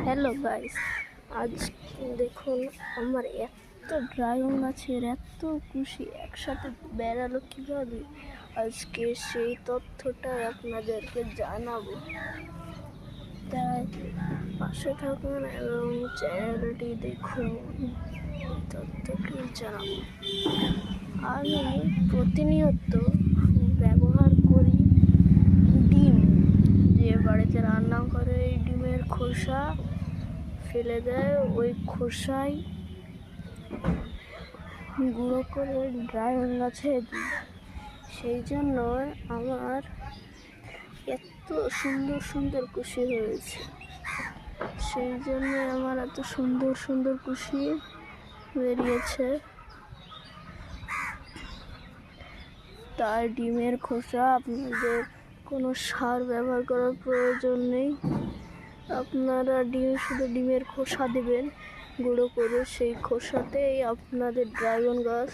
Hello guys, আজ দেখুন আমার এত ড্রাগন গাছের এত খুশি একসাথে বেড়ালো কীভাবে, আজকে সেই তথ্যটাই আপনাদেরকে জানাবো। তাই পাশে থাকুন এবং চ্যানেলটি দেখুন, তথ্যটি জানাবো। আমি প্রতিনিয়ত ব্যবহার করি ডিম, যে বাড়িতে রান্না করে এই ডিমের খোসা ফেলে দেয়, ওই খোসাই গুঁড়ো করে ড্রাগন গাছে দিই। সেই জন্য আমার এত সুন্দর সুন্দর কুশি হয়েছে, সেই জন্য আমার এত সুন্দর সুন্দর কুশি বেরিয়েছে। তাই ডিমের খোসা আপনাদের কোনো সার ব্যবহার করার প্রয়োজন নেই। আপনারা শুধু ডিমের খোসা দেবেন গুঁড়ো করে, সেই খোসাতেই আপনাদের ড্রাগন গাছ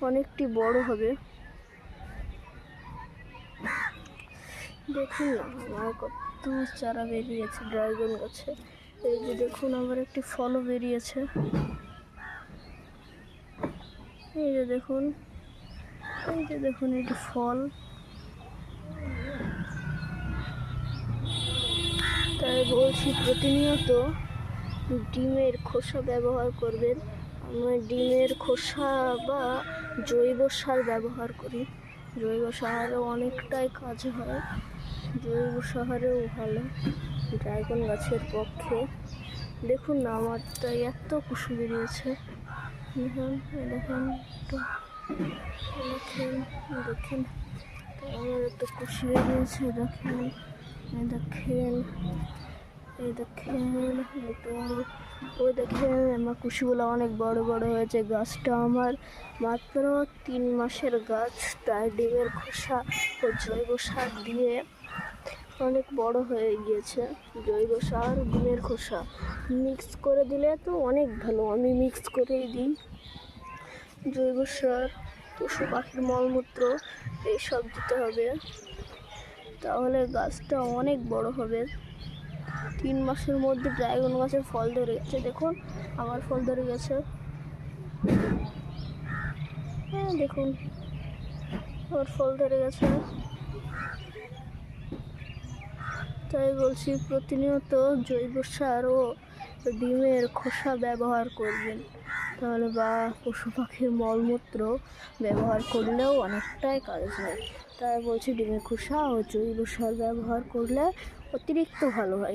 অনেকটি বড় হবে। দেখুন না আমার কত চারা বেরিয়েছে ড্রাগন গাছে। এই যে দেখুন আমার একটি ফলও বেরিয়েছে, এই যে দেখুন, এটি ফল। তাই বলছি প্রতিনিয়ত ডিমের খোসা ব্যবহার করবেন। আমরা ডিমের খোসা বা জৈব সার ব্যবহার করি। জৈব সারেও অনেকটাই কাজ হয়, জৈব সারেও ভালো ড্রাগন গাছের পক্ষে। দেখুন না আমারটা এত কুশি বেরিয়েছে, দেখেন আমার এত কুশি বেরিয়েছে। দেখেন আমার কুশিগুলো অনেক বড় বড় হয়েছে। গাছটা আমার মাত্র 3 মাসের গাছ, তাই ডিমের খোসা ও জৈব সার দিয়ে অনেক বড় হয়ে গিয়েছে। জৈব সার ডিমের খোসা মিক্স করে দিলে তো অনেক ভালো, আমি মিক্স করেই দিই। জৈব সার, পশু পাখির মলমূত্র এইসব দিতে হবে, তাহলে গাছটা অনেক বড় হবে। 3 মাসের মধ্যে ড্রাগন গাছের ফল ধরে গেছে। দেখুন আমার ফল ধরে গেছে, হ্যাঁ দেখুন আমার ফল ধরে গেছে। তাই বলছি প্রতিনিয়ত জৈব সার ও ডিমের খোসা ব্যবহার করবেন, তাহলে বা পশু পাখির মলমূত্র ব্যবহার করলেও অনেকটাই কাজ হয়। তাই বলছি ডিমের খোসা ও জৈব সার ব্যবহার করলে অতিরিক্ত ভালো হয়।